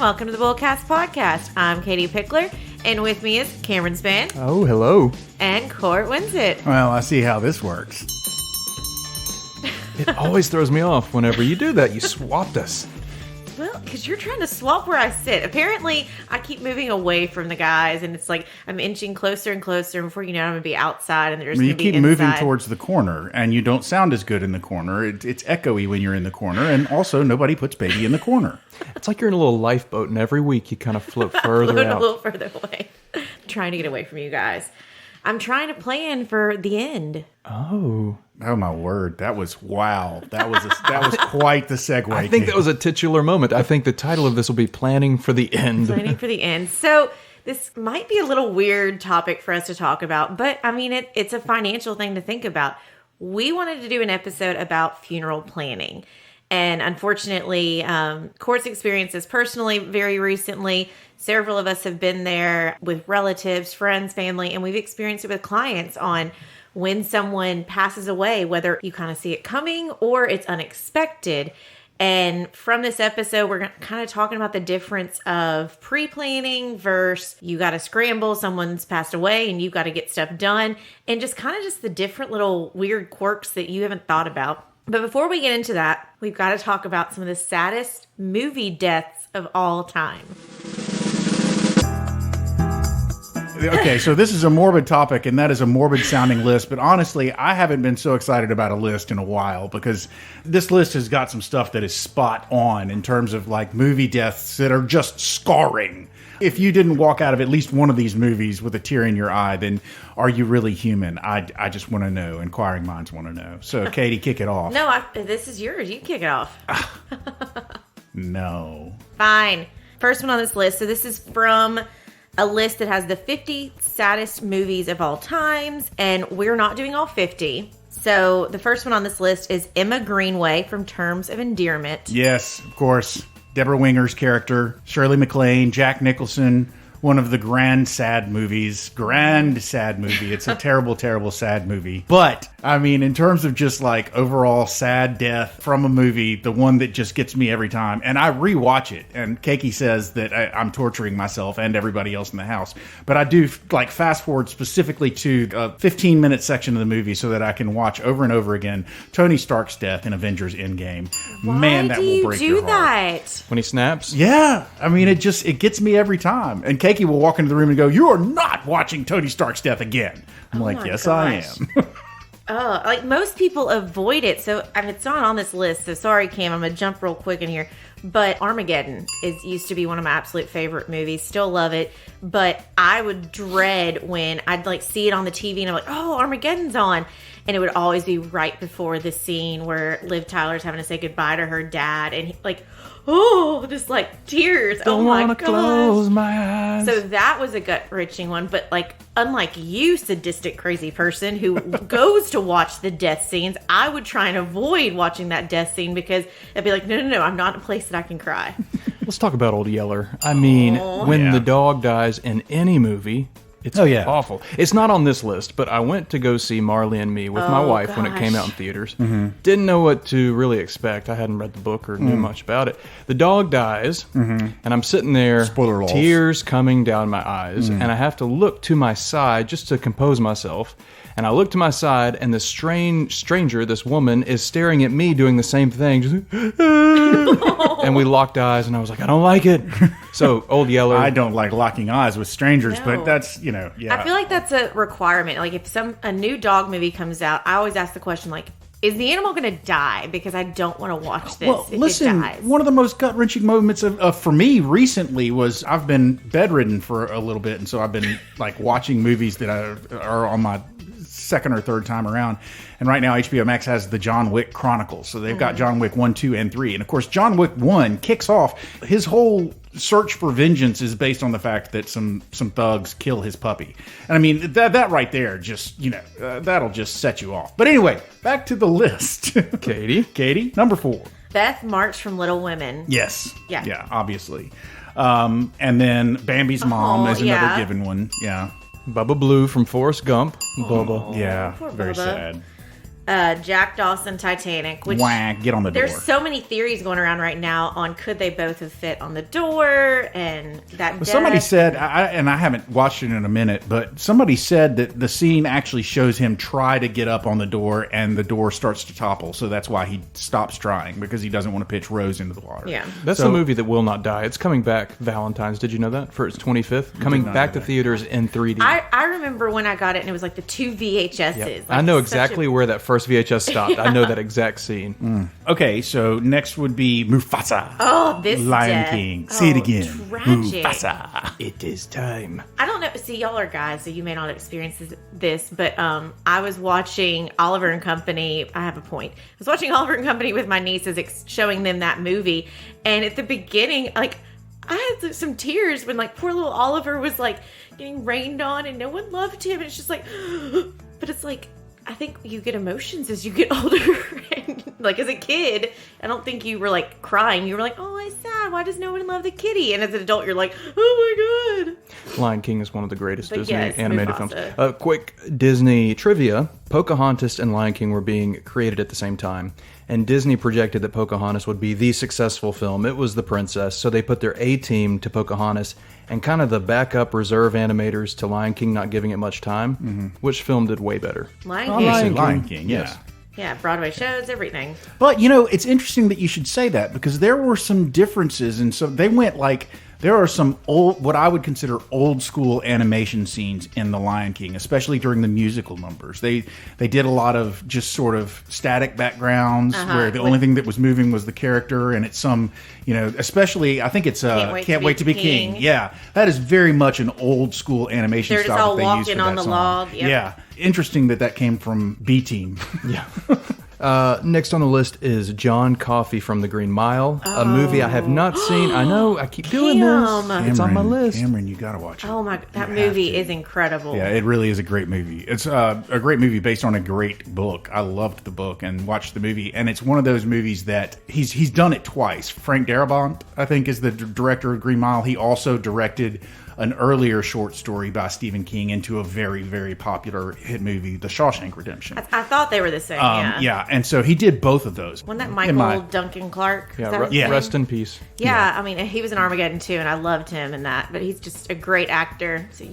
welcome to the BullCast podcast. I'm Katie Pickler, and with me is Cameron Spann. Oh, hello. And Court Winsett. Well, I see how this works. It always throws me off whenever you do that. You swapped us. Well, because you're trying to swap where I sit. Apparently, I keep moving away from the guys, and it's like I'm inching closer and closer. And before you know it, I'm going to be outside, and they're just going to be inside. You keep moving towards the corner, and you don't sound as good in the corner. It's echoey when you're in the corner, and also nobody puts baby in the corner. It's like you're in a little lifeboat, and every week you kind of float further float out. a little further away. I'm trying to get away from you guys. I'm trying to plan for the end. Oh. Oh my word! That was wow. That was quite the segue. I think that was a titular moment. I think the title of this will be "Planning for the End." Planning for the end. So this might be a little weird topic for us to talk about, but I mean it's a financial thing to think about. We wanted to do an episode about funeral planning, and unfortunately, Court's experienced this personally very recently. Several of us have been there with relatives, friends, family, and we've experienced it with clients on when someone passes away, whether you kind of see it coming or it's unexpected. And from this episode, we're kind of talking about the difference of pre-planning versus you got to scramble, someone's passed away and you've got to get stuff done, and just kind of just the different little weird quirks that you haven't thought about. But before we get into that, we've got to talk about some of the saddest movie deaths of all time. Okay, so this is a morbid topic, and that is a morbid-sounding list. But honestly, I haven't been so excited about a list in a while because this list has got some stuff that is spot on in terms of like movie deaths that are just scarring. If you didn't walk out of at least one of these movies with a tear in your eye, then are you really human? I just want to know. Inquiring minds want to know. So, Katie, kick it off. No, this is yours. You kick it off. No. Fine. First one on this list. So this is from a list that has the 50 saddest movies of all times, and we're not doing all 50. So the first one on this list is Emma Greenway from Terms of Endearment. Yes, of course. Deborah Winger's character, Shirley MacLaine, Jack Nicholson, one of the grand sad movies. Grand sad movie. It's a terrible, terrible sad movie. But, I mean, in terms of just like overall sad death from a movie, the one that just gets me every time, and I rewatch it, and Keiki says that I'm torturing myself and everybody else in the house, but I do like fast forward specifically to a 15-minute section of the movie so that I can watch over and over again Tony Stark's death in Avengers Endgame. Man, that will break your heart. Why do you do that? When he snaps? Yeah. I mean, it gets me every time. And Keiki will walk into the room and go, "You are not watching Tony Stark's death again." I'm like, yes, gosh. I am. Oh, like most people avoid it. So I mean, it's not on this list. So sorry, Cam. I'm going to jump real quick in here. But Armageddon used to be one of my absolute favorite movies. Still love it. But I would dread when I'd like see it on the TV and I'm like, oh, Armageddon's on. And it would always be right before the scene where Liv Tyler's having to say goodbye to her dad. And just like tears. Don't want to close my eyes. So that was a gut-wrenching one. But like, unlike you, sadistic, crazy person who goes to watch the death scenes, I would try and avoid watching that death scene because I'd be like, no, I'm not in a place that I can cry. Let's talk about Old Yeller. I mean, when the dog dies in any movie, it's awful. It's not on this list, but I went to go see Marley and Me with my wife when it came out in theaters. Mm-hmm. Didn't know what to really expect. I hadn't read the book or knew much about it. The dog dies, and I'm sitting there, tears coming down my eyes, and I have to look to my side just to compose myself. And I look to my side, and this stranger, this woman, is staring at me doing the same thing. Just, and we locked eyes, and I was like, I don't like it. So, Old Yeller. I don't like locking eyes with strangers, but that's, yeah. I feel like that's a requirement. Like, if a new dog movie comes out, I always ask the question, like, is the animal going to die? Because I don't want to watch this if listen, it dies. One of the most gut-wrenching moments for me recently was I've been bedridden for a little bit, and so I've been, like, watching movies that are on my second or third time around. And right now HBO Max has the John Wick Chronicles. So they've got John Wick 1, 2, and 3. And of course, John Wick 1 kicks off. His whole search for vengeance is based on the fact that some thugs kill his puppy. And I mean, that right there just, that'll just set you off. But anyway, back to the list. Katie, number 4. Beth March from Little Women. Yes. Yeah. Yeah, obviously. And then Bambi's mom is another given one. Yeah. Bubba Blue from Forrest Gump. Bubba. Yeah, poor very Bubba. sad. Jack Dawson, Titanic. Which get on the door. There's so many theories going around right now on could they both have fit on the door and that. Well, somebody said, and I haven't watched it in a minute, but somebody said that the scene actually shows him try to get up on the door, and the door starts to topple. So that's why he stops trying, because he doesn't want to pitch Rose into the water. Yeah, that's a movie that will not die. It's coming back Valentine's. Did you know that for its 25th? Coming back to theaters in 3D. I remember when I got it, and it was like the 2 VHSs. Yep. Like, I know exactly where that first VHS stopped. I know that exact scene. Okay, so next would be Mufasa. Oh, this Lion King. Say it again. Tragic. Mufasa. It is time. I don't know. See, y'all are guys, so you may not experience this, but I was watching Oliver and Company. I have a point. I was watching Oliver and Company with my nieces, showing them that movie, and at the beginning, like, I had some tears when, like, poor little Oliver was, like, getting rained on, and no one loved him, and it's just like, but it's like, I think you get emotions as you get older. And, like, as a kid, I don't think you were, like, crying. You were like, oh, it's sad. Why does no one love the kitty? And as an adult, you're like, oh, my God. Lion King is one of the greatest Disney animated Mufasa. films. Quick Disney trivia. Pocahontas and Lion King were being created at the same time. And Disney projected that Pocahontas would be the successful film. It was the princess. So they put their A-team to Pocahontas and kind of the backup reserve animators to Lion King, not giving it much time. Mm-hmm. Which film did way better? Lion King, yeah. Yeah, Broadway shows, everything. But, it's interesting that you should say that, because there were some differences. And so they went like, there are some what I would consider old school animation scenes in The Lion King, especially during the musical numbers. They did a lot of just sort of static backgrounds where the only thing that was moving was the character, and it's some, especially I think it's Can't Wait to Be King. Yeah, that is very much an old school animation They're style. Just all that they walking used for on that the song. log. Yep. Yeah, interesting that came from B-Team. Yeah. Next on the list is John Coffey from The Green Mile, a movie I have not seen. I know, I keep doing this. It's on my list. Cameron, you gotta watch it. Oh my, that movie is incredible. Yeah, it really is a great movie. It's a great movie based on a great book. I loved the book and watched the movie, and it's one of those movies that he's done it twice. Frank Darabont, I think, is the director of Green Mile. He also directed an earlier short story by Stephen King into a very, very popular hit movie, The Shawshank Redemption. I thought they were the same, yeah, and so he did both of those. Wasn't that Michael Duncan Clark? Yeah, rest in peace. Yeah, I mean, he was in Armageddon too, and I loved him in that, but he's just a great actor. So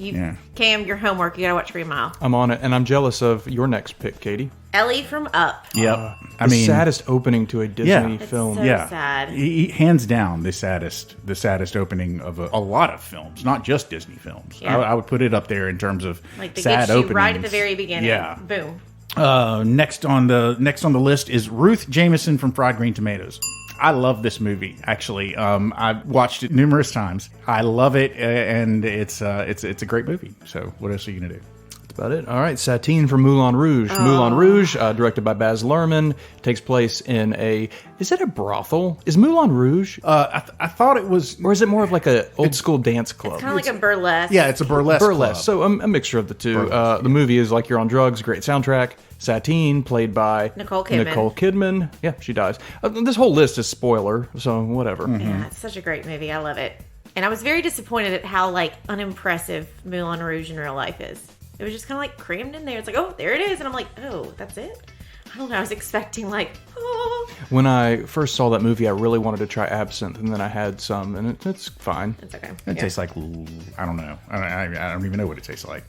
Cam, your homework, you gotta watch Green Mile. I'm on it, and I'm jealous of your next pick, Katie. Ellie from Up. Yep. The saddest opening to a Disney film. It's so sad. He, hands down, the saddest opening of a lot of films, not just Disney films. Yeah. I would put it up there in terms of like they sad get you openings. right at the very beginning. Yeah. Boom. Next on the list is Ruth Jameson from Fried Green Tomatoes. I love this movie. Actually, I've watched it numerous times. I love it, and it's a great movie. So, what else are you gonna do? About it. All right, Satine from Moulin Rouge. Moulin Rouge, directed by Baz Luhrmann, takes place in is it a brothel? Is Moulin Rouge? I thought it was, or is it more of like a old school dance club? It's kind of like a burlesque. Yeah, it's a burlesque club. So a mixture of the two. The movie is like You're on Drugs, great soundtrack. Satine, played by Nicole Kidman. Yeah, she dies. This whole list is spoiler, so whatever. Mm-hmm. Yeah, it's such a great movie. I love it. And I was very disappointed at how unimpressive Moulin Rouge in real life is. It was just kind of crammed in there. It's like, oh, there it is. And I'm like, oh, that's it? I don't know. I was expecting oh. When I first saw that movie, I really wanted to try absinthe, and then I had some, and it's fine. It's okay. It tastes like, I don't know. I don't even know what it tastes like.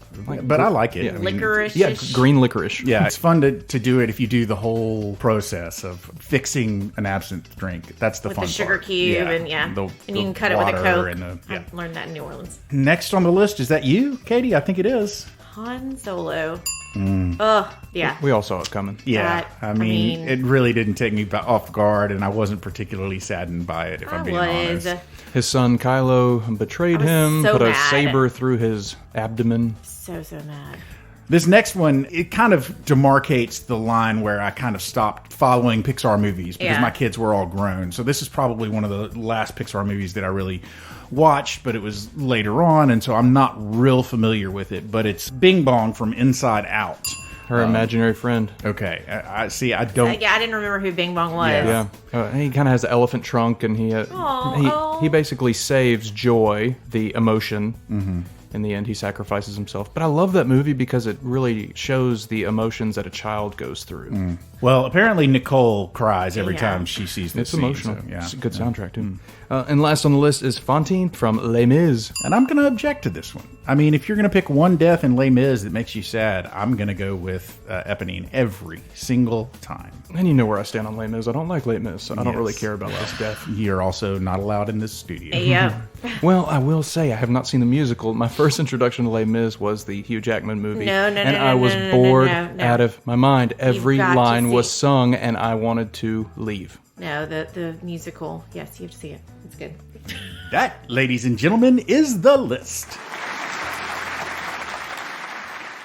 But I like it. Yeah. I mean, Licorice. Yeah, green licorice. Yeah, it's fun to do it if you do the whole process of fixing an absinthe drink. That's the with fun the sugar part. cube and you can cut it with a Coke. I learned that in New Orleans. Next on the list, is that you, Katie? I think it is. Han Solo. Yeah. We all saw it coming. Yeah, I mean, it really didn't take me off guard, and I wasn't particularly saddened by it, if I'm being honest. His son Kylo betrayed him, so put a mad. saber through his abdomen. So mad. This next one, it kind of demarcates the line where I kind of stopped following Pixar movies because my kids were all grown. So this is probably one of the last Pixar movies that I really watched, but it was later on, and so I'm not real familiar with it. But it's Bing Bong from Inside Out. Her imaginary friend. Okay, I see. I don't. I didn't remember who Bing Bong was. Yeah, he kind of has the elephant trunk, and he basically saves Joy, the emotion, in the end, he sacrifices himself. But I love that movie because it really shows the emotions that a child goes through. Well, apparently Nicole cries every time she sees this. It's scene, emotional. So, yeah. It's a good soundtrack, too. And last on the list is Fantine from Les Mis. And I'm going to object to this one. I mean, if you're going to pick one death in Les Mis that makes you sad, I'm going to go with Eponine every single time. And you know where I stand on Les Mis. I don't like Les Mis. I don't really care about last death. You're also not allowed in this studio. Yeah. Well, I will say I have not seen the musical. My first introduction to Les Mis was the Hugh Jackman movie. And I was bored out of my mind. Every line was sung, and I wanted to leave. No, the musical. Yes, you have to see it. It's good. That, ladies and gentlemen, is the list.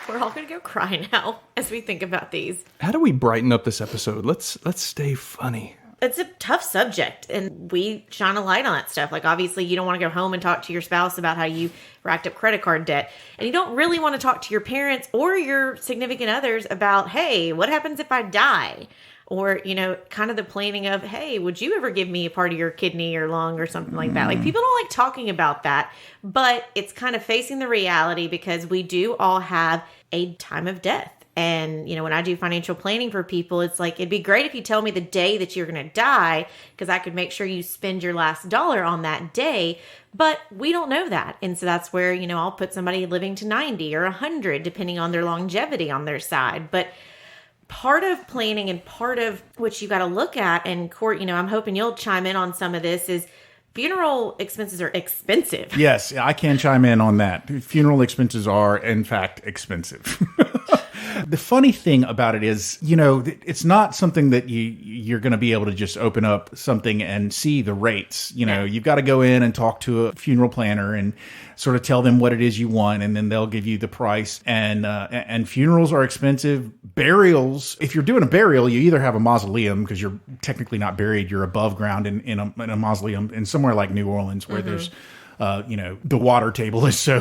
We're all going to go cry now as we think about these. How do we brighten up this episode? Let's stay funny. It's a tough subject, and we shine a light on that stuff. Like, obviously, you don't want to go home and talk to your spouse about how you racked up credit card debt. And you don't really want to talk to your parents or your significant others about, hey, what happens if I die? Or, you know, kind of the planning of, hey, would you ever give me a part of your kidney or lung or something like that? Like, people don't like talking about that, but it's kind of facing the reality because we do all have a time of death. And, you know, when I do financial planning for people, it's like, it'd be great if you tell me the day that you're going to die, because I could make sure you spend your last dollar on that day. But we don't know that. And so that's where, you know, I'll put somebody living to 90 or 100, depending on their longevity on their side. But part of planning and part of what you got to look at, and Court, you know, I'm hoping you'll chime in on some of this, is funeral expenses are expensive. Yes, I can chime in on that. Funeral expenses are, in fact, expensive. The funny thing about it is, you know, it's not something that you're going to be able to just open up something and see the rates. You know, you've got to go in and talk to a funeral planner and sort of tell them what it is you want, and then they'll give you the price. And funerals are expensive. Burials, if you're doing a burial, you either have a mausoleum, because you're technically not buried, you're above ground in a mausoleum in somewhere like New Orleans where there's you know, the water table is so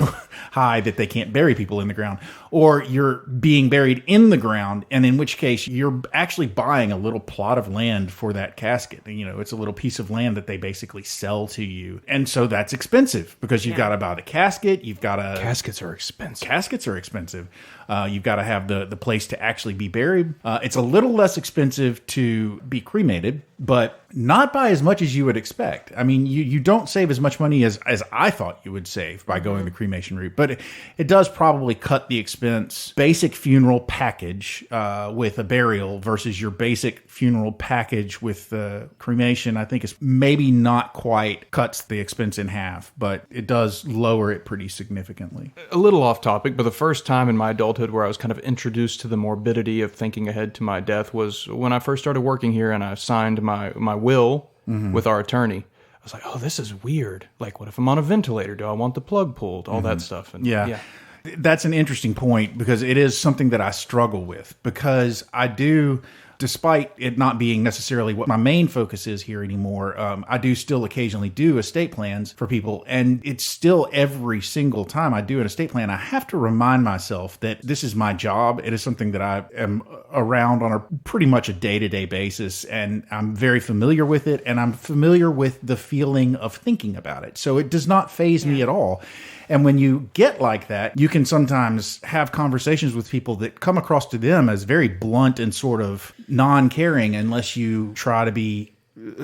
high that they can't bury people in the ground, or you're being buried in the ground, and in which case you're actually buying a little plot of land for that casket. You know, it's a little piece of land that they basically sell to you. And so that's expensive because you've got to buy the casket. You've got to... Caskets are expensive. Caskets are expensive. You've got to have the place to actually be buried. It's a little less expensive to be cremated, but not by as much as you would expect. I mean, you don't save as much money as I thought you would save by going the cremation route, but it does probably cut the expense. Basic funeral package with a burial versus your basic funeral package with the cremation, I think is maybe not quite cuts the expense in half, but it does lower it pretty significantly. A little off topic, but the first time in my adulthood where I was kind of introduced to the morbidity of thinking ahead to my death was when I first started working here and I signed my will with our attorney. I was like, oh, this is weird. Like, what if I'm on a ventilator? Do I want the plug pulled? All that stuff. And yeah. That's an interesting point, because it is something that I struggle with, because I do, despite it not being necessarily what my main focus is here anymore, I do still occasionally do estate plans for people. And it's still every single time I do an estate plan, I have to remind myself that this is my job. It is something that I am around on a pretty much a day-to-day basis. And I'm very familiar with it. And I'm familiar with the feeling of thinking about it. So it does not faze me at all. And when you get like that, you can sometimes have conversations with people that come across to them as very blunt and sort of non-caring unless you try to be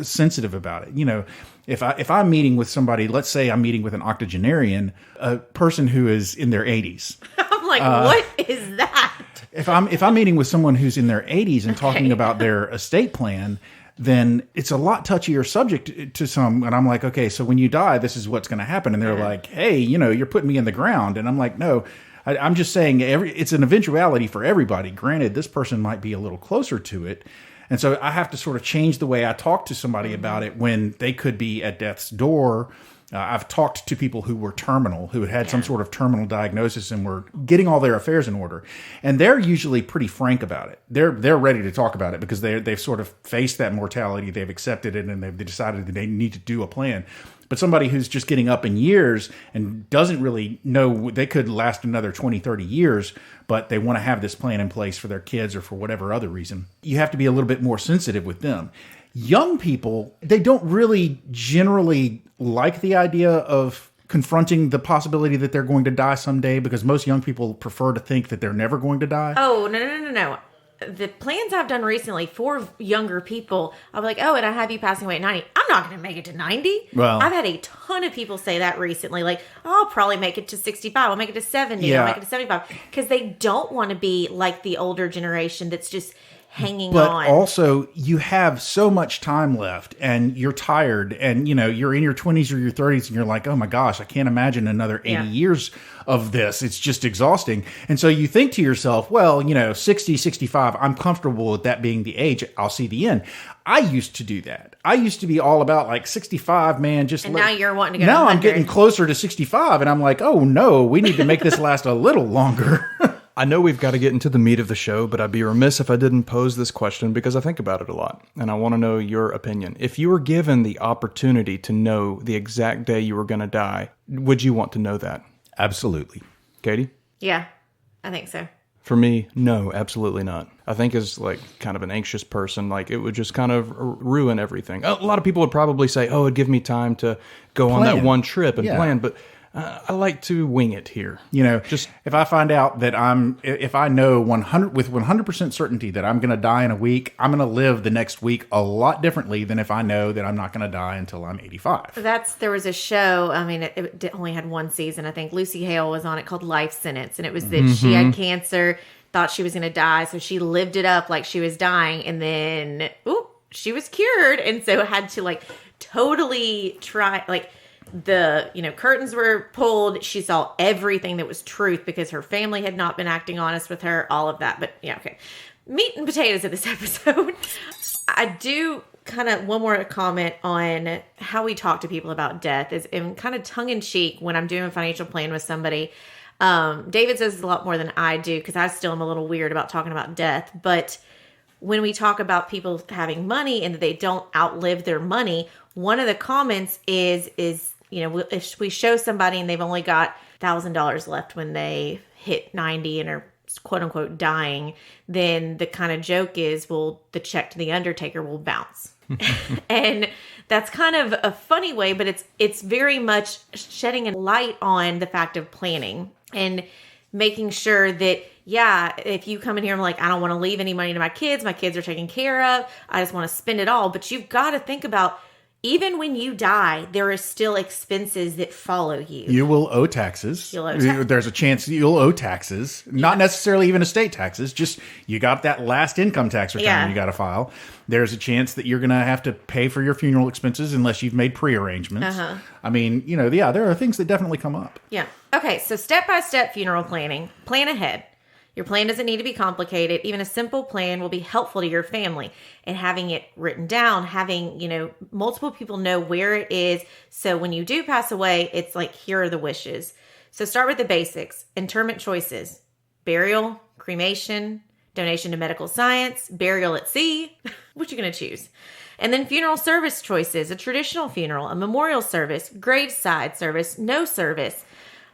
sensitive about it. You know, if I'm meeting with somebody, let's say I'm meeting with an octogenarian, a person who is in their 80s. I'm like, what is that? If I'm meeting with someone who's in their 80s and talking about their estate plan, then it's a lot touchier subject to some. And I'm like, okay, so when you die, this is what's going to happen. And they're like, hey, you know, you're putting me in the ground. And I'm like, no, I'm just saying it's an eventuality for everybody. Granted, this person might be a little closer to it. And so I have to sort of change the way I talk to somebody about it when they could be at death's door. I've talked to people who were terminal, who had some sort of terminal diagnosis and were getting all their affairs in order. And they're usually pretty frank about it. They're ready to talk about it because they've sort of faced that mortality. They've accepted it, and they've decided that they need to do a plan. But somebody who's just getting up in years and doesn't really know, they could last another 20, 30 years, but they want to have this plan in place for their kids or for whatever other reason. You have to be a little bit more sensitive with them. Young people, they don't really generally like the idea of confronting the possibility that they're going to die someday? Because most young people prefer to think that they're never going to die. Oh, no. The plans I've done recently for younger people, I'll be like, oh, and I have you passing away at 90. I'm not going to make it to 90. Well, I've had a ton of people say that recently. Like, oh, I'll probably make it to 65. I'll make it to 70. Yeah. I'll make it to 75. Because they don't want to be like the older generation that's just hanging but on. But also, you have so much time left, and you're tired, and you're in your 20s or your 30s, and you're like, oh my gosh, I can't imagine another 80 years of this. It's just exhausting. And so you think to yourself, well, 60, 65, I'm comfortable with that being the age. I'll see the end. I used to do that. I used to be all about like 65, man. And now you're wanting to go now to 100. I'm getting closer to 65, and I'm like, oh no, we need to make this last a little longer. I know we've got to get into the meat of the show, but I'd be remiss if I didn't pose this question because I think about it a lot, and I want to know your opinion. If you were given the opportunity to know the exact day you were going to die, would you want to know that? Absolutely. Katie? Yeah, I think so. For me, no, absolutely not. I think as like kind of an anxious person, like it would just kind of ruin everything. A lot of people would probably say, oh, it'd give me time to go on that one trip and plan, but I like to wing it here. Just if I find out that if I know 100% certainty that I'm going to die in a week, I'm going to live the next week a lot differently than if I know that I'm not going to die until I'm 85. There was a show, I mean, it only had one season. I think Lucy Hale was on it called Life Sentence. And it was that she had cancer, thought she was going to die. So she lived it up like she was dying. And then, she was cured. And so had to like totally try, like, the curtains were pulled. She saw everything that was truth because her family had not been acting honest with her, all of that. But okay, meat and potatoes of this episode. I do kind of one more comment on how we talk to people about death is in kind of tongue-in-cheek when I'm doing a financial plan with somebody. David says a lot more than I do because I still am a little weird about talking about death, but when we talk about people having money and that they don't outlive their money, one of the comments is if we show somebody and they've only got $1,000 left when they hit 90 and are quote unquote dying, then the kind of joke is, well, the check to the undertaker will bounce. And that's kind of a funny way, but it's very much shedding a light on the fact of planning and making sure that, if you come in here and like, I don't want to leave any money to my kids are taken care of, I just want to spend it all. But you've got to think about, even when you die, there are still expenses that follow you. You will owe taxes. There's a chance you'll owe taxes. Not necessarily even estate taxes. Just you got that last income tax return you got to file. There's a chance that you're going to have to pay for your funeral expenses unless you've made pre-arrangements. I mean, there are things that definitely come up. Yeah. Okay, so step-by-step funeral planning. Plan ahead. Your plan doesn't need to be complicated. Even a simple plan will be helpful to your family. And having it written down, having, multiple people know where it is. So when you do pass away, it's like, here are the wishes. So start with the basics. Interment choices. Burial, cremation, donation to medical science, burial at sea. What you going to choose? And then funeral service choices. A traditional funeral, a memorial service, graveside service, no service,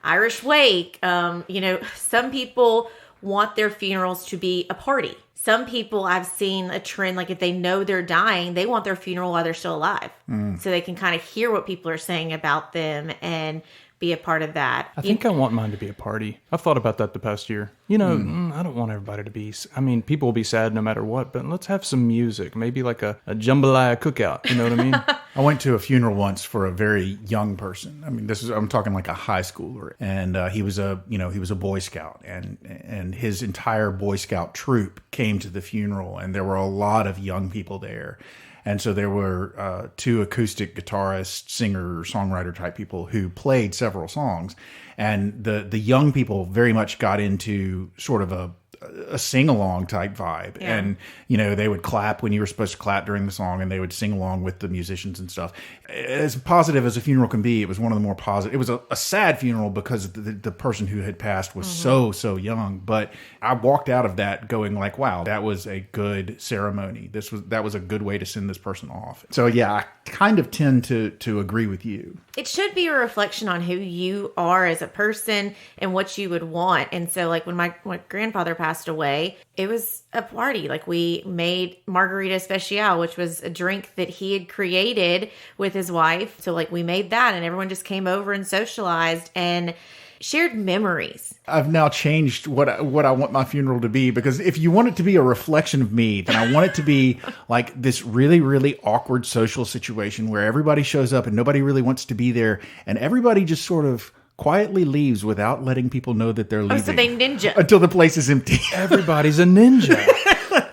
Irish wake. Some people want their funerals to be a party. Some people, I've seen a trend, like if they know they're dying, they want their funeral while they're still alive. So they can kind of hear what people are saying about them and be a part of that. I think I want mine to be a party. I've thought about that the past year. I don't want everybody to be, people will be sad no matter what, but let's have some music. Maybe like a jambalaya cookout. You know what I mean? I went to a funeral once for a very young person. I mean, I'm talking like a high schooler, and he was a Boy Scout, and his entire Boy Scout troop came to the funeral, and there were a lot of young people there. And so there were two acoustic guitarist, singer, songwriter type people who played several songs. And the young people very much got into sort of a sing-along type vibe. Yeah. And, they would clap when you were supposed to clap during the song, and they would sing along with the musicians and stuff. As positive as a funeral can be, it was one of the more positive. It was a sad funeral because the person who had passed was so young. But I walked out of that going like, wow, that was a good ceremony. That was a good way to send this person off. So, yeah, I kind of tend to agree with you. It should be a reflection on who you are as a person and what you would want. And so, like, when my grandfather passed away, away, it was a party. Like, we made margarita especial, which was a drink that he had created with his wife. So like, we made that and everyone just came over and socialized and shared memories. I've now changed what I want my funeral to be, because if you want it to be a reflection of me, then I want it to be like this really, really awkward social situation where everybody shows up and nobody really wants to be there, and everybody just sort of quietly leaves without letting people know that they're leaving. Oh, so they ninja. Until the place is empty. Everybody's a ninja.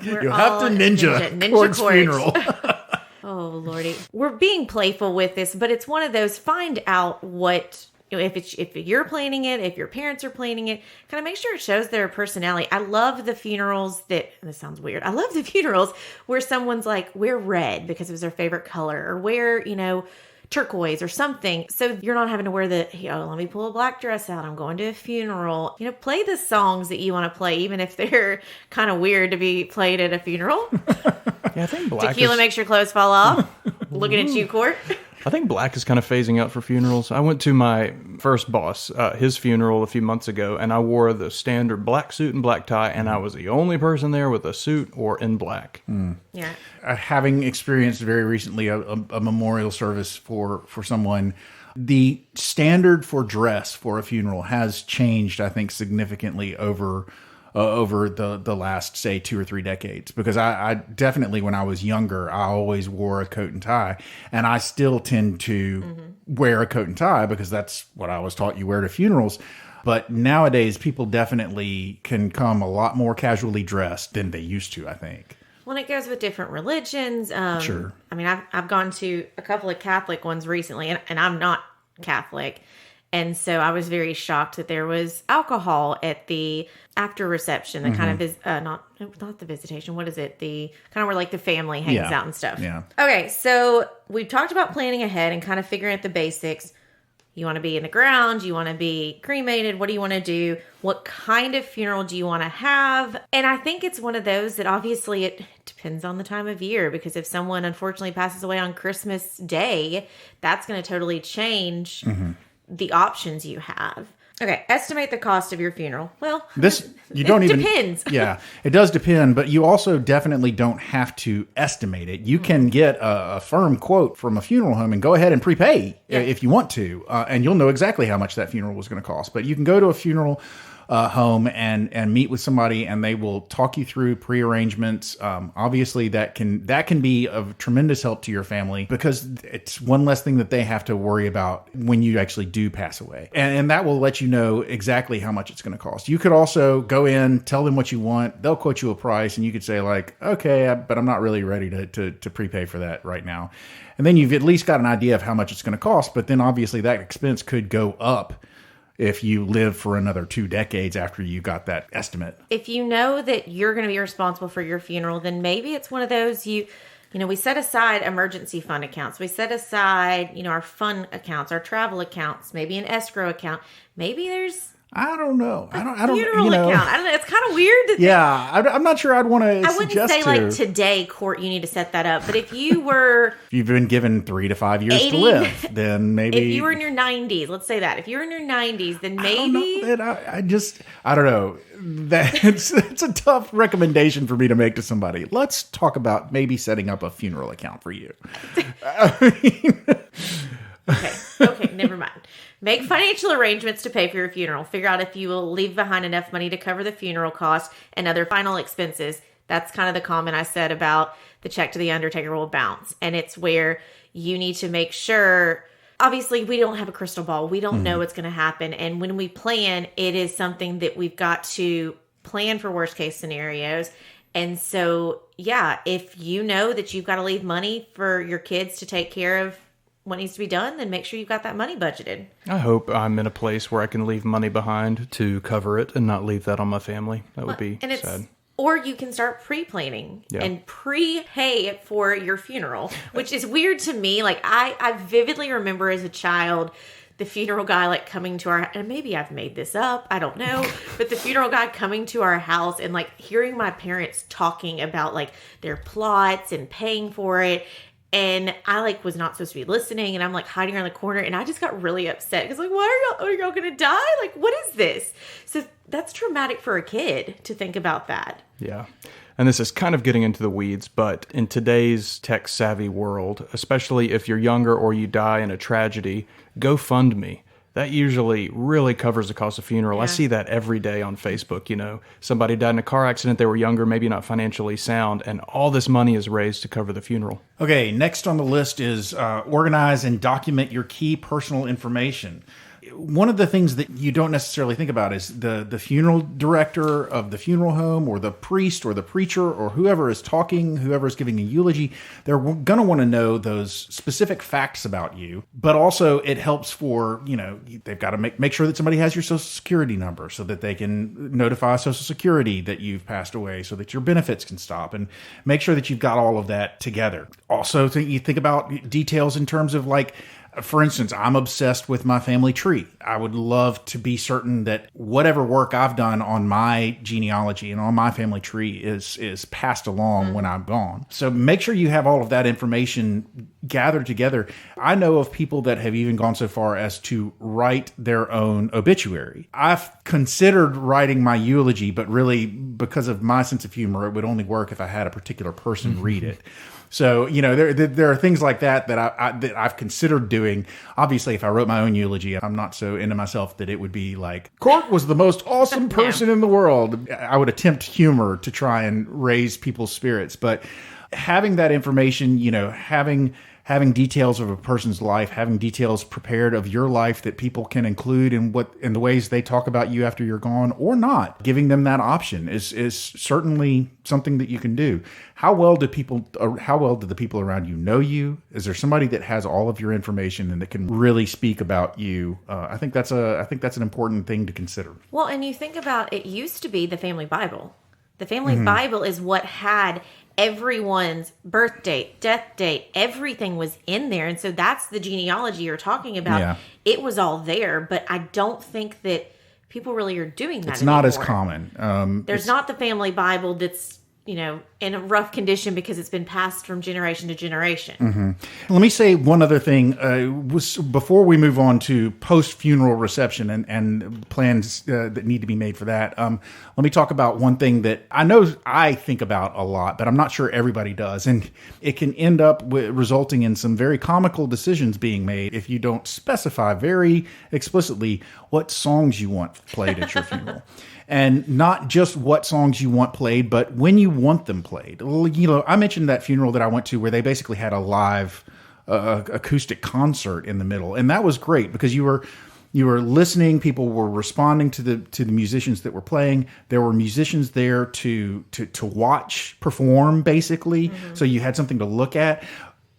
You have to ninja towards funeral. Oh, Lordy. We're being playful with this, but it's one of those, find out what... if you're planning it, if your parents are planning it, kind of make sure it shows their personality. I love the funerals this sounds weird. I love the funerals where someone's like, wear red because it was their favorite color, or wear, turquoise or something. So you're not having to wear let me pull a black dress out, I'm going to a funeral. Play the songs that you want to play, even if they're kind of weird to be played at a funeral. Yeah, I think black Tequila makes your clothes fall off. Looking at you, Court. I think black is kind of phasing out for funerals. I went to my first boss, his funeral a few months ago, and I wore the standard black suit and black tie, and I was the only person there with a suit or in black. Yeah. Having experienced very recently a memorial service for someone, the standard for dress for a funeral has changed, I think, significantly over the last, say, 2 or 3 decades. Because I definitely, when I was younger, I always wore a coat and tie. And I still tend to wear a coat and tie because that's what I was taught you wear to funerals. But nowadays, people definitely can come a lot more casually dressed than they used to, I think. Well, it goes with different religions. Sure. I mean, I've gone to a couple of Catholic ones recently, and I'm not Catholic. And so I was very shocked that there was alcohol at the after reception, the kind of is not the visitation. What is it? The kind of where like the family hangs out and stuff. Yeah. Okay, so we've talked about planning ahead and kind of figuring out the basics. You want to be in the ground? You want to be cremated? What do you want to do? What kind of funeral do you want to have? And I think it's one of those that obviously it depends on the time of year, because if someone unfortunately passes away on Christmas Day, that's going to totally change the options you have. Okay, estimate the cost of your funeral. Well, depends. Yeah, it does depend, but you also definitely don't have to estimate it. You can get a firm quote from a funeral home and go ahead and prepay if you want to, and you'll know exactly how much that funeral was going to cost. But you can go to a funeral home and meet with somebody, and they will talk you through pre-arrangements. Obviously, that can be of tremendous help to your family, because it's one less thing that they have to worry about when you actually do pass away, and that will let you know exactly how much it's going to cost. You could also go in, tell them what you want, they'll quote you a price, and you could say like, okay, but I'm not really ready to prepay for that right now. And then you've at least got an idea of how much it's going to cost, but then obviously that expense could go up if you live for another 2 decades after you got that estimate. If you know that you're going to be responsible for your funeral, then maybe it's one of those we set aside emergency fund accounts. We set aside, our fun accounts, our travel accounts, maybe an escrow account. Maybe there's I don't know. I don't funeral account. I don't know. It's kind of weird. I'm not sure I'd want to I wouldn't say like today, Court, you need to set that up. But if you were... if you've been given 3 to 5 years to live, then maybe... if you were in your 90s, let's say that. If you're in your 90s, then maybe... I don't know. It's a tough recommendation for me to make to somebody. Let's talk about maybe setting up a funeral account for you. Okay, never mind. Make financial arrangements to pay for your funeral. Figure out if you will leave behind enough money to cover the funeral costs and other final expenses. That's kind of the comment I said about the check to the undertaker will bounce. And it's where you need to make sure, obviously we don't have a crystal ball. We don't know what's going to happen. And when we plan, it is something that we've got to plan for worst case scenarios. And so, if you know that you've got to leave money for your kids to take care of what needs to be done, then make sure you've got that money budgeted. I hope I'm in a place where I can leave money behind to cover it and not leave that on my family. That would be sad. Or you can start pre-planning and prepay for your funeral, which is weird to me. Like I vividly remember as a child, the funeral guy like coming to our, and maybe I've made this up, I don't know, but the funeral guy coming to our house and like hearing my parents talking about like their plots and paying for it. And I like was not supposed to be listening, and I'm like hiding around the corner, and I just got really upset because like, why are y'all gonna die? Like, what is this? So that's traumatic for a kid to think about that. Yeah. And this is kind of getting into the weeds, but in today's tech-savvy world, especially if you're younger or you die in a tragedy, GoFundMe. That usually really covers the cost of funeral. Yeah. I see that every day on Facebook. You know, somebody died in a car accident, they were younger, maybe not financially sound, and all this money is raised to cover the funeral. Okay, next on the list is organize and document your key personal information. One of the things that you don't necessarily think about is the funeral director of the funeral home, or the priest or the preacher or whoever is talking, whoever is giving a eulogy. They're going to want to know those specific facts about you, but also it helps for, you know, they've got to make sure that somebody has your social security number so that they can notify Social Security that you've passed away so that your benefits can stop, and make sure that you've got all of that together. Also, you think about details in terms of like, for instance, I'm obsessed with my family tree. I would love to be certain that whatever work I've done on my genealogy and on my family tree is passed along when I'm gone. So make sure you have all of that information gathered together. I know of people that have even gone so far as to write their own obituary. I've considered writing my eulogy, but really, because of my sense of humor, it would only work if I had a particular person read it. So, you know, there are things like that that I've considered doing. Obviously, if I wrote my own eulogy, I'm not so into myself that it would be like, Court was the most awesome person in the world. I would attempt humor to try and raise people's spirits. But having that information, you know, having details of a person's life, having details prepared of your life that people can include in the ways they talk about you after you're gone or not, giving them that option is certainly something that you can do. How well do the people around you know you? Is there somebody that has all of your information and that can really speak about you? I think that's an important thing to consider. Well, and you think about, it used to be the family Bible. The family Bible is what had everyone's birth date, death date, everything was in there. And so that's the genealogy you're talking about. Yeah. It was all there, but I don't think that people really are doing that anymore. Not as common. There's not the family Bible that's, you know, in a rough condition because it's been passed from generation to generation. Mm-hmm. Let me say one other thing. Before we move on to post-funeral reception and plans that need to be made for that, let me talk about one thing that I know I think about a lot, but I'm not sure everybody does. And it can end up resulting in some very comical decisions being made if you don't specify very explicitly what songs you want played at your funeral. And not just what songs you want played, but when you want them played. You know, I mentioned that funeral that I went to where they basically had a live acoustic concert in the middle, and that was great because you were listening. People were responding to the musicians that were playing. There were musicians there to watch perform, basically. So you had something to look at.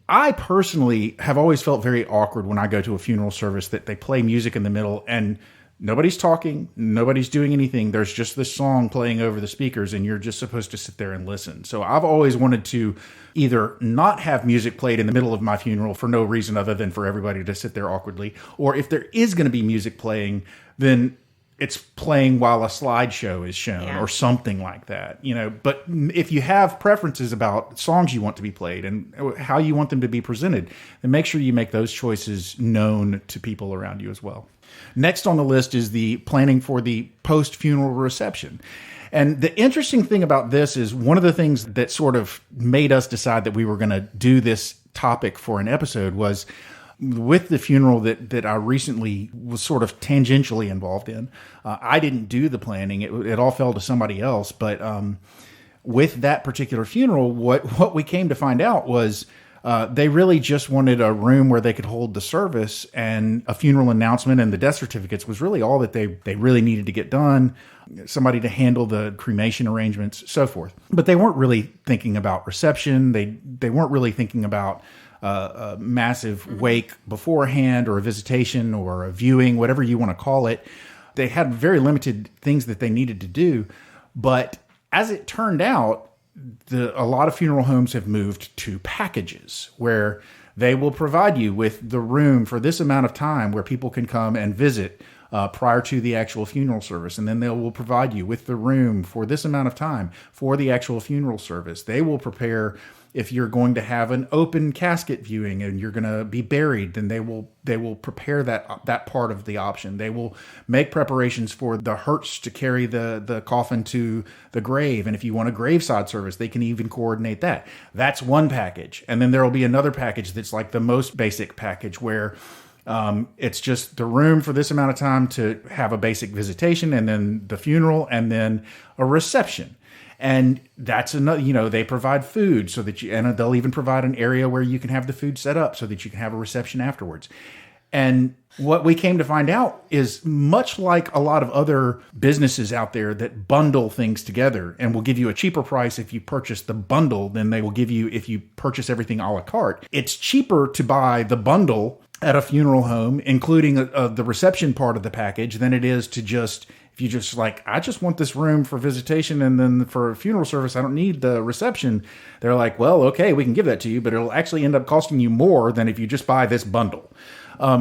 I personally have always felt very awkward when I go to a funeral service that they play music in the middle and nobody's talking, nobody's doing anything. There's just this song playing over the speakers, and you're just supposed to sit there and listen. So I've always wanted to either not have music played in the middle of my funeral for no reason other than for everybody to sit there awkwardly, or if there is going to be music playing, then it's playing while a slideshow is shown or something like that, you know. But if you have preferences about songs you want to be played and how you want them to be presented, then make sure you make those choices known to people around you as well. Next on the list is the planning for the post-funeral reception. And the interesting thing about this is one of the things that sort of made us decide that we were going to do this topic for an episode was with the funeral that I recently was sort of tangentially involved in. I didn't do the planning. It all fell to somebody else. But with that particular funeral, what we came to find out was they really just wanted a room where they could hold the service, and a funeral announcement and the death certificates was really all that they really needed to get done. Somebody to handle the cremation arrangements, so forth. But they weren't really thinking about reception. They weren't really thinking about a massive wake beforehand, or a visitation, or a viewing, whatever you want to call it. They had very limited things that they needed to do. But as it turned out, a lot of funeral homes have moved to packages where they will provide you with the room for this amount of time where people can come and visit prior to the actual funeral service. And then they will provide you with the room for this amount of time for the actual funeral service. They will prepare if you're going to have an open casket viewing and you're going to be buried, then they will prepare that part of the option. They will make preparations for the hearse to carry the coffin to the grave. And if you want a graveside service, they can even coordinate that. That's one package. And then there will be another package that's like the most basic package where it's just the room for this amount of time to have a basic visitation, and then the funeral, and then a reception. And that's another, they provide food so that and they'll even provide an area where you can have the food set up so that you can have a reception afterwards. And what we came to find out is much like a lot of other businesses out there that bundle things together and will give you a cheaper price if you purchase the bundle than they will give you if you purchase everything a la carte. It's cheaper to buy the bundle at a funeral home, including the reception part of the package, than it is to just, if you just like, I just want this room for visitation and then for a funeral service, I don't need the reception. They're like, well, okay, we can give that to you, but it'll actually end up costing you more than if you just buy this bundle.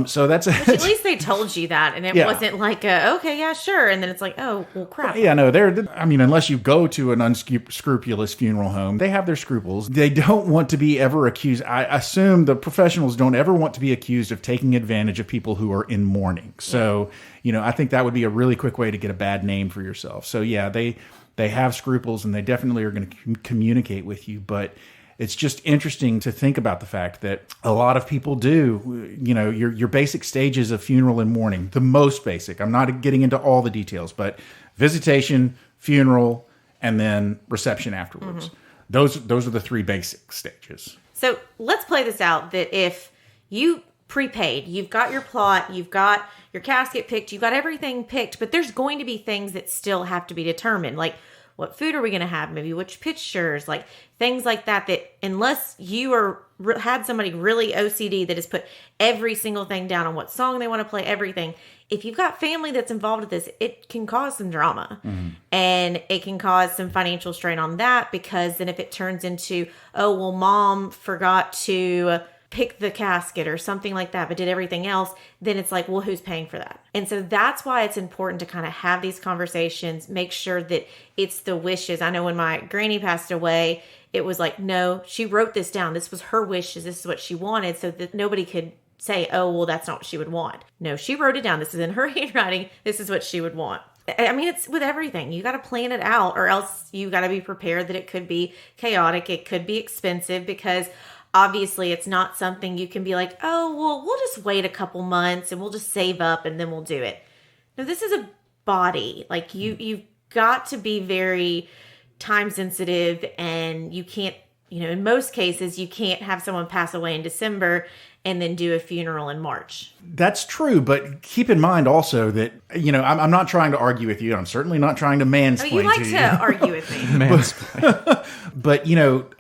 So that's at least they told you that, and it wasn't like okay, yeah, sure, and then it's like, oh, well, crap. Yeah, no, unless you go to an unscrupulous funeral home, they have their scruples. They don't want to be ever accused. I assume the professionals don't ever want to be accused of taking advantage of people who are in mourning. So, I think that would be a really quick way to get a bad name for yourself. So, yeah, they have scruples, and they definitely are going to communicate with you, but it's just interesting to think about the fact that a lot of people do, your basic stages of funeral and mourning, the most basic. I'm not getting into all the details, but visitation, funeral, and then reception afterwards. Mm-hmm. Those are the three basic stages. So let's play this out that if you prepaid, you've got your plot, you've got your casket picked, you've got everything picked, but there's going to be things that still have to be determined. Like, what food are we going to have? Maybe which pictures, like things like that unless you had somebody really OCD that has put every single thing down on what song they want to play, everything. If you've got family that's involved with this, it can cause some drama. Mm-hmm. And it can cause some financial strain on that, because then if it turns into, oh, well, mom forgot to pick the casket or something like that, but did everything else, then it's like, well, who's paying for that? And so that's why it's important to kind of have these conversations, make sure that it's the wishes. I know when my granny passed away, it was like, no, she wrote this down. This was her wishes. This is what she wanted, so that nobody could say, oh, well, that's not what she would want. No, she wrote it down. This is in her handwriting. This is what she would want. I mean, it's with everything. You got to plan it out, or else you got to be prepared that it could be chaotic. It could be expensive, because obviously it's not something you can be like, oh, well, we'll just wait a couple months and we'll just save up and then we'll do it. No, this is a body. Like you've got to be very time sensitive, and you can't, in most cases, you can't have someone pass away in December and then do a funeral in March. That's true, but keep in mind also that, I'm not trying to argue with you. I'm certainly not trying to mansplain to you. You like to argue with me. Mansplain. But,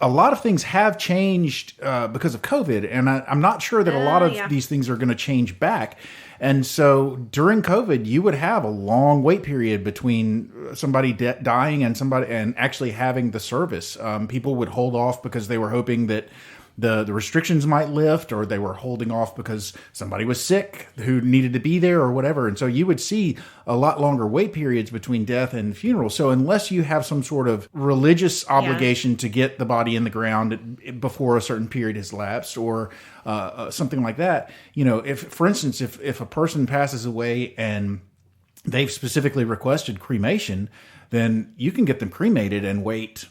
a lot of things have changed because of COVID, and I'm not sure that a lot of these things are going to change back. And so during COVID, you would have a long wait period between somebody dying and actually having the service. People would hold off because they were hoping that the restrictions might lift, or they were holding off because somebody was sick who needed to be there or whatever. And so you would see a lot longer wait periods between death and funeral. So unless you have some sort of religious obligation to get the body in the ground before a certain period has lapsed, or something like that, if, for instance, if a person passes away and they've specifically requested cremation, then you can get them cremated and wait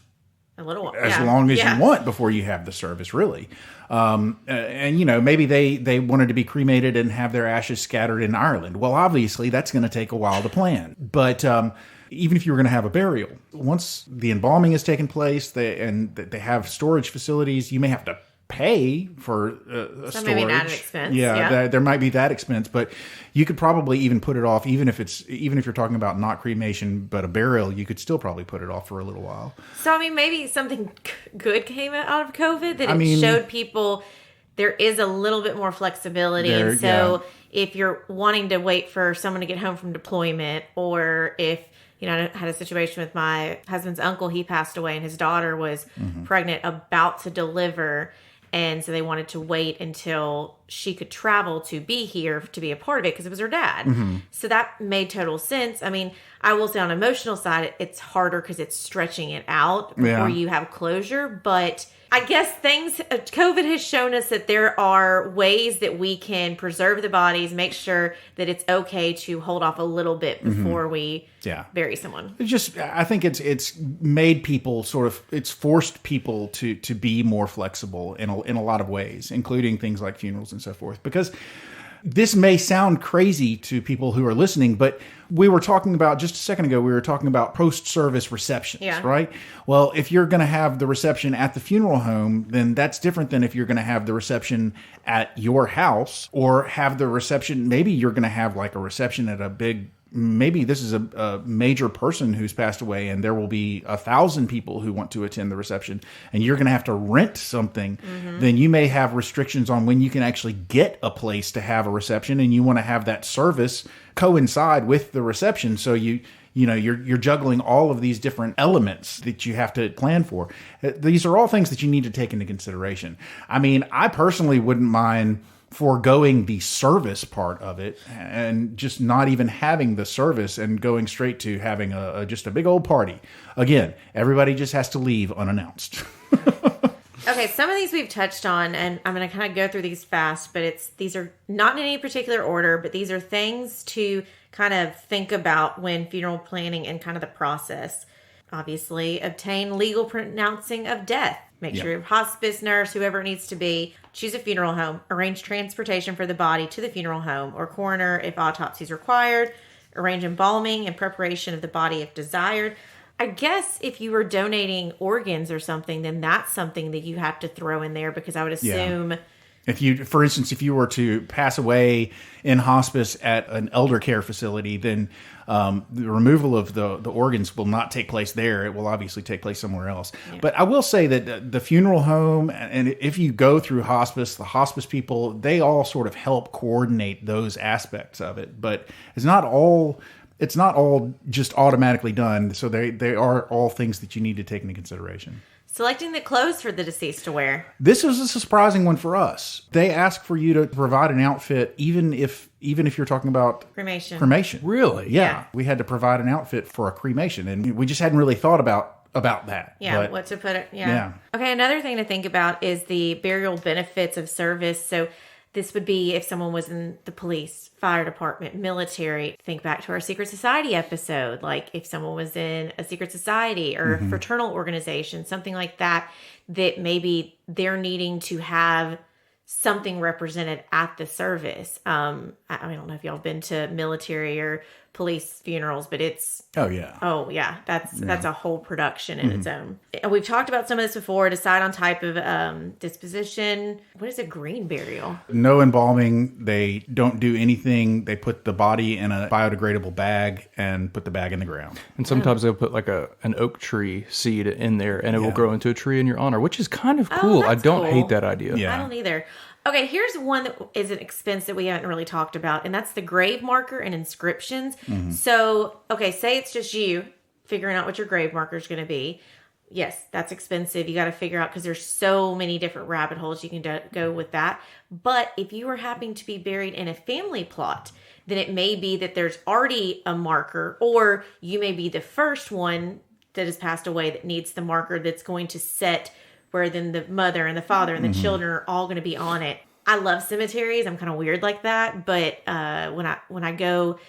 a little while. As long as you want before you have the service, really. And, maybe they wanted to be cremated and have their ashes scattered in Ireland. Well, obviously, that's going to take a while to plan. But even if you were going to have a burial, once the embalming has taken place and they have storage facilities, you may have to pay for a storage. Maybe an added expense. There might be that expense, but you could probably even put it off, even if you're talking about not cremation but a burial, you could still probably put it off for a little while. So maybe something good came out of COVID, that showed people there is a little bit more flexibility. And so if you're wanting to wait for someone to get home from deployment, or if I had a situation with my husband's uncle, he passed away and his daughter was pregnant, about to deliver. And so they wanted to wait until she could travel to be here to be a part of it because it was her dad. So that made total sense. I mean, I will say on emotional side, it's harder because it's stretching it out before you have closure. But I guess COVID has shown us that there are ways that we can preserve the bodies, make sure that it's okay to hold off a little bit before we bury someone. I think it's made people it's forced people to be more flexible in a lot of ways, including things like funerals and so forth. Because this may sound crazy to people who are listening, but we were talking about just a second ago, we were talking about post-service receptions, right? Well, if you're going to have the reception at the funeral home, then that's different than if you're going to have the reception at your house or have the reception. Maybe you're going to have like a reception at a big, maybe this is a major person who's passed away and there will be 1,000 people who want to attend the reception and you're going to have to rent something. Then you may have restrictions on when you can actually get a place to have a reception, and you want to have that service coincide with the reception. So you're juggling all of these different elements that you have to plan for. These are all things that you need to take into consideration. I mean, I personally wouldn't mind foregoing the service part of it and just not even having the service and going straight to having just a big old party. Again, everybody just has to leave unannounced. Okay, some of these we've touched on, and I'm going to kind of go through these fast, but these are not in any particular order, but these are things to kind of think about when funeral planning and kind of the process. Obviously, obtain legal pronouncing of death. Make sure your hospice nurse, whoever it needs to be, choose a funeral home, arrange transportation for the body to the funeral home or coroner if autopsy is required, arrange embalming and preparation of the body if desired. I guess if you were donating organs or something, then that's something that you have to throw in there, because I would assume... If you, for instance, if you were to pass away in hospice at an elder care facility, then the removal of the organs will not take place there. It will obviously take place somewhere else. Yeah. But I will say that the funeral home, and if you go through hospice, the hospice people, they all sort of help coordinate those aspects of it. But it's not all just automatically done. So they are all things that you need to take into consideration. Selecting the clothes for the deceased to wear. This was a surprising one for us. They ask for you to provide an outfit, even if you're talking about cremation. Really? Yeah. We had to provide an outfit for a cremation, and we just hadn't really thought about that. Yeah, what to put it. Yeah. Okay, another thing to think about is the burial benefits of service. So this would be if someone was in the police, fire department, military. Think back to our secret society episode. Like if someone was in a secret society or a fraternal organization, something like that maybe they're needing to have something represented at the service. I don't know if y'all have been to military or police funerals, but it's... Oh, yeah. That's a whole production in its own. And we've talked about some of this before. Decide on type of disposition. What is a green burial? No embalming. They don't do anything. They put the body in a biodegradable bag and put the bag in the ground. And sometimes they'll put like an oak tree seed in there, and it will grow into a tree in your honor, which is kind of cool. I don't hate that idea. Yeah. I don't either. Okay, here's one that is an expense that we haven't really talked about, and that's the grave marker and inscriptions. So, okay, say it's just you figuring out what your grave marker is going to be. Yes, that's expensive. You got to figure out, because there's so many different rabbit holes you can go with that. But if you are happening to be buried in a family plot, then it may be that there's already a marker, or you may be the first one that has passed away that needs the marker that's going to set where then the mother and the father and the children are all going to be on it. I love cemeteries. I'm kind of weird like that. But when I go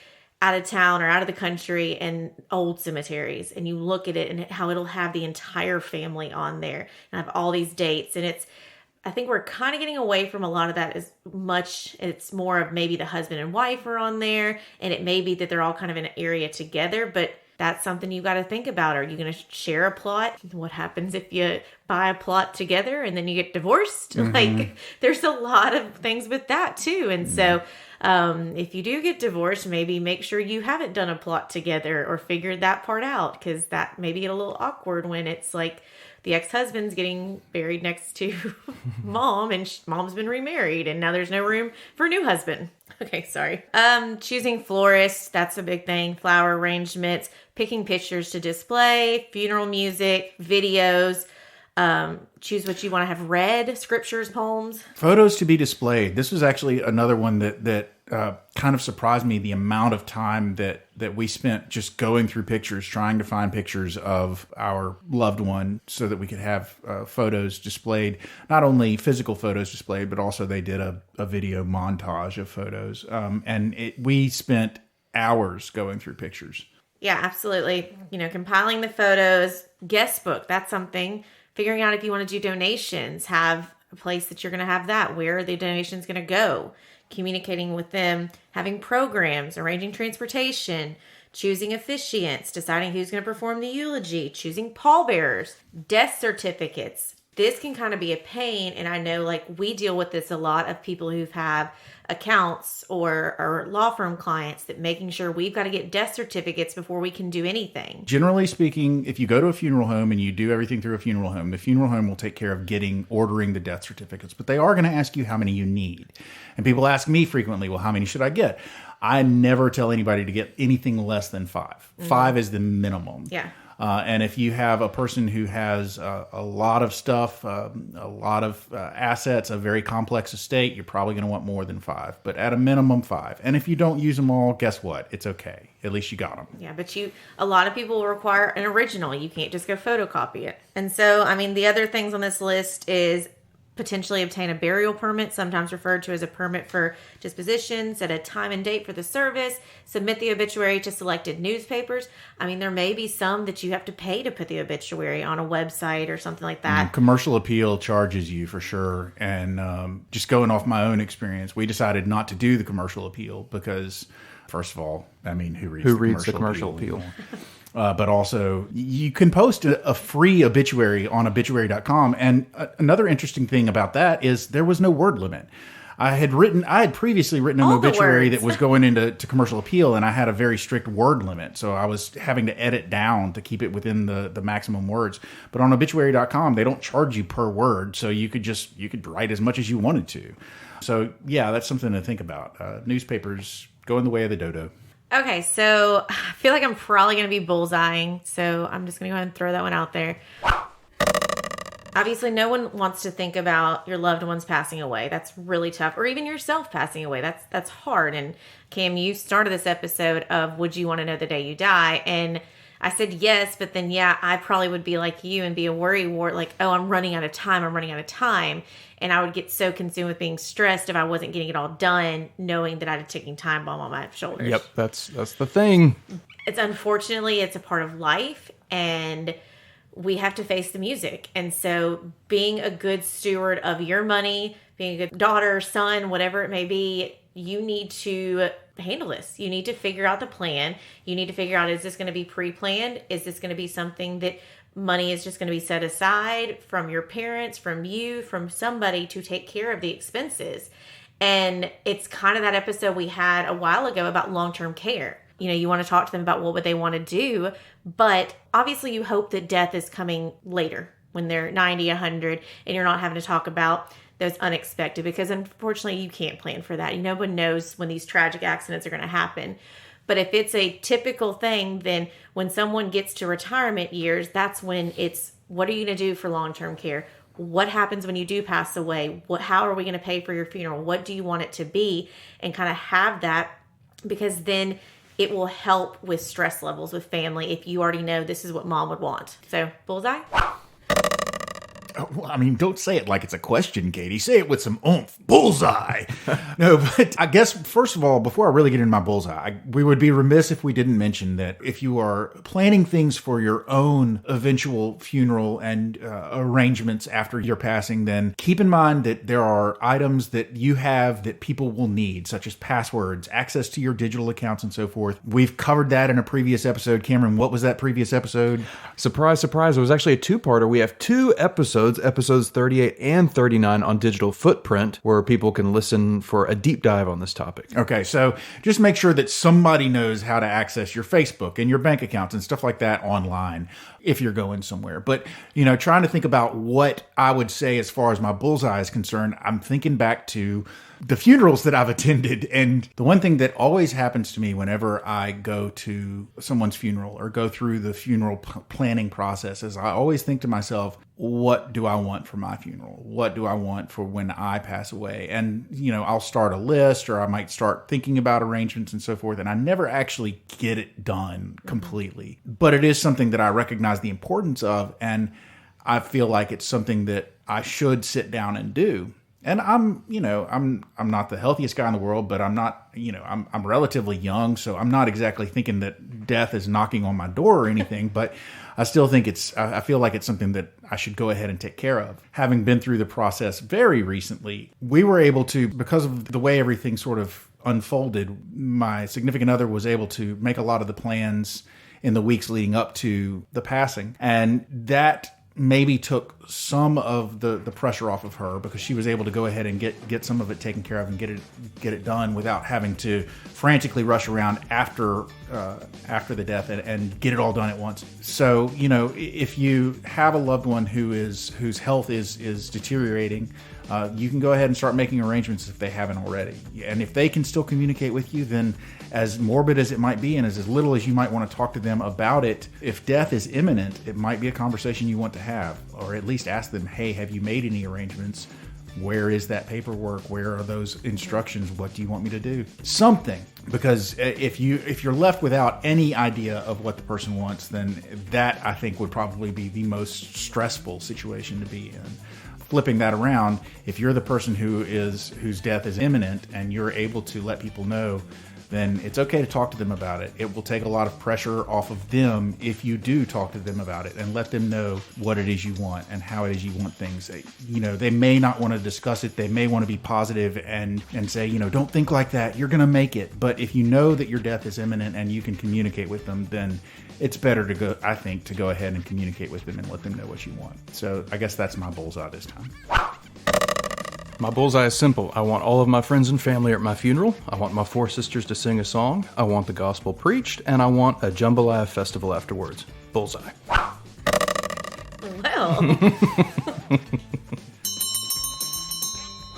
out of town or out of the country and old cemeteries, and you look at it and how it'll have the entire family on there and have all these dates. And I think we're kind of getting away from a lot of that as much. It's more of maybe the husband and wife are on there, and it may be that they're all kind of in an area together, but that's something you got to think about. Are you going to share a plot? What happens if you buy a plot together and then you get divorced? Like, there's a lot of things with that too. And so if you do get divorced, maybe make sure you haven't done a plot together or figured that part out, because that may be a little awkward when it's like the ex-husband's getting buried next to mom, and mom's been remarried, and now there's no room for a new husband. Okay, sorry. Choosing florists, that's a big thing. Flower arrangements, picking pictures to display, funeral music, videos. Choose what you want to have read, scriptures, poems. Photos to be displayed. This was actually another one that kind of surprised me, the amount of time that we spent just going through pictures, trying to find pictures of our loved one so that we could have photos displayed, not only physical photos displayed, but also they did a video montage of photos. We spent hours going through pictures. Yeah, absolutely. Compiling the photos, guest book, that's something. Figuring out if you want to do donations, have a place that you're going to have that. Where are the donations going to go? Communicating with them, having programs, arranging transportation, choosing officiants, deciding who's going to perform the eulogy, choosing pallbearers, death certificates. This can kind of be a pain, and I know we deal with this a lot of people who have accounts or law firm clients, that making sure we've got to get death certificates before we can do anything. Generally speaking, if you go to a funeral home and you do everything through a funeral home, the funeral home will take care of ordering the death certificates, but they are going to ask you how many you need. And people ask me frequently, well, how many should I get? I never tell anybody to get anything less than 5. Mm-hmm. 5 is the minimum. Yeah. And if you have a person who has a lot of stuff, a lot of assets, a very complex estate, you're probably going to want more than 5. But at a minimum, 5. And if you don't use them all, guess what? It's okay. At least you got them. Yeah, but a lot of people require an original. You can't just go photocopy it. And so, the other things on this list is potentially obtain a burial permit, sometimes referred to as a permit for disposition, set a time and date for the service, submit the obituary to selected newspapers. There may be some that you have to pay to put the obituary on a website or something like that. Commercial appeal charges you for sure. And just going off my own experience, we decided not to do the commercial appeal because, first of all, who reads the commercial appeal? But also, you can post a free obituary on obituary.com. And another interesting thing about that is there was no word limit. I had previously written an obituary that was going into commercial appeal, and I had a very strict word limit. So I was having to edit down to keep it within the maximum words. But on obituary.com, they don't charge you per word. So you could write as much as you wanted to. So yeah, that's something to think about. Newspapers going the way of the dodo. Okay, so I feel like I'm probably going to be bullseyeing, so I'm just going to go ahead and throw that one out there. Obviously, no one wants to think about your loved ones passing away. That's really tough. Or even yourself passing away. That's hard. And Cam, you started this episode of Would You Want to Know the Day You Die? And I said yes, but then, I probably would be like you and be a worrywart, like, oh, I'm running out of time. And I would get so consumed with being stressed if I wasn't getting it all done, knowing that I had a ticking time bomb on my shoulders. Yep, that's the thing. Unfortunately, it's a part of life, and we have to face the music. And so being a good steward of your money, being a good daughter, son, whatever it may be, you need to handle this. You need to figure out the plan. You need to figure out, is this going to be pre-planned? Is this going to be something that money is just going to be set aside from your parents, from you, from somebody to take care of the expenses? And it's kind of that episode we had a while ago about long-term care. You want to talk to them about what would they want to do, but obviously you hope that death is coming later when they're 90, 100, and you're not having to talk about those unexpected, because unfortunately you can't plan for that. No one knows when these tragic accidents are going to happen. But if it's a typical thing, then when someone gets to retirement years, that's when it's, what are you going to do for long-term care? What happens when you do pass away? How are we going to pay for your funeral? What do you want it to be? And kind of have that, because then it will help with stress levels with family if you already know this is what mom would want. So, bullseye? Don't say it like it's a question, Katie. Say it with some oomph. Bullseye. No, but I guess, first of all, before I really get into my bullseye, we would be remiss if we didn't mention that if you are planning things for your own eventual funeral and arrangements after your passing, then keep in mind that there are items that you have that people will need, such as passwords, access to your digital accounts, and so forth. We've covered that in a previous episode. Cameron, what was that previous episode? Surprise, surprise. It was actually a two-parter. We have 2 episodes 38 and 39 on digital footprint, where people can listen for a deep dive on this topic. Okay, so just make sure that somebody knows how to access your Facebook and your bank accounts and stuff like that online. if you're going somewhere. But, trying to think about what I would say as far as my bullseye is concerned, I'm thinking back to the funerals that I've attended. And the one thing that always happens to me whenever I go to someone's funeral or go through the funeral planning process is I always think to myself, what do I want for my funeral? What do I want for when I pass away? And, I'll start a list, or I might start thinking about arrangements and so forth. And I never actually get it done completely. But it is something that I recognize the importance of. And I feel like it's something that I should sit down and do. And I'm not the healthiest guy in the world, but I'm not, I'm relatively young, so I'm not exactly thinking that death is knocking on my door or anything, but I still think I feel like it's something that I should go ahead and take care of. Having been through the process very recently, we were able to, because of the way everything sort of unfolded, my significant other was able to make a lot of the plans in the weeks leading up to the passing. And that maybe took some of the pressure off of her, because she was able to go ahead and get some of it taken care of and get it done without having to frantically rush around after the death and get it all done at once. So, if you have a loved one whose health is deteriorating, you can go ahead and start making arrangements if they haven't already. And if they can still communicate with you, then as morbid as it might be and as little as you might want to talk to them about it, if death is imminent, it might be a conversation you want to have, or at least ask them, hey, have you made any arrangements? Where is that paperwork? Where are those instructions? What do you want me to do? Something. Because if you're left without any idea of what the person wants, then that, I think, would probably be the most stressful situation to be in. Flipping that around, if you're the person whose death is imminent and you're able to let people know, then it's okay to talk to them about it. It will take a lot of pressure off of them if you do talk to them about it and let them know what it is you want and how it is you want things. They may not want to discuss it. They may want to be positive and say, don't think like that. You're going to make it. But if you know that your death is imminent and you can communicate with them, then it's better to go ahead and communicate with them and let them know what you want. So I guess that's my bullseye this time. My bullseye is simple. I want all of my friends and family at my funeral. I want my 4 sisters to sing a song. I want the gospel preached. And I want a jambalaya festival afterwards. Bullseye. Well.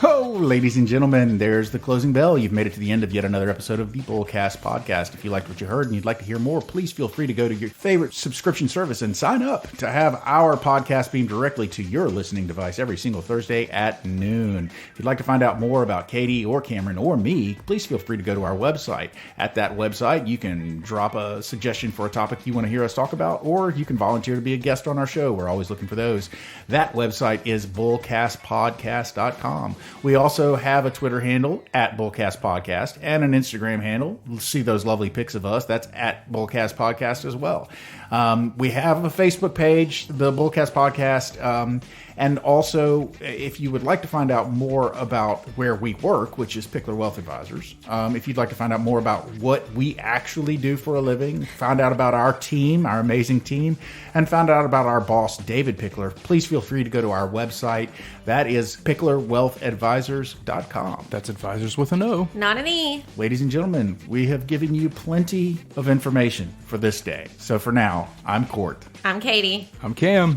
Oh, ladies and gentlemen, there's the closing bell. You've made it to the end of yet another episode of the BullCast podcast. If you liked what you heard and you'd like to hear more, please feel free to go to your favorite subscription service and sign up to have our podcast beamed directly to your listening device every single Thursday at noon. If you'd like to find out more about Katie or Cameron or me, please feel free to go to our website. At that website, you can drop a suggestion for a topic you want to hear us talk about, or you can volunteer to be a guest on our show. We're always looking for those. That website is bullcastpodcast.com. We also have a Twitter handle at BullCast Podcast and an Instagram handle. See those lovely pics of us. That's at BullCast Podcast as well. We have a Facebook page, the BullCast Podcast. And also, if you would like to find out more about where we work, which is Pickler Wealth Advisors, if you'd like to find out more about what we actually do for a living, find out about our team, our amazing team, and find out about our boss, David Pickler, please feel free to go to our website. That is picklerwealthadvisors.com. That's advisors with an O. Not an E. Ladies and gentlemen, we have given you plenty of information for this day. So for now, I'm Court. I'm Katie. I'm Cam.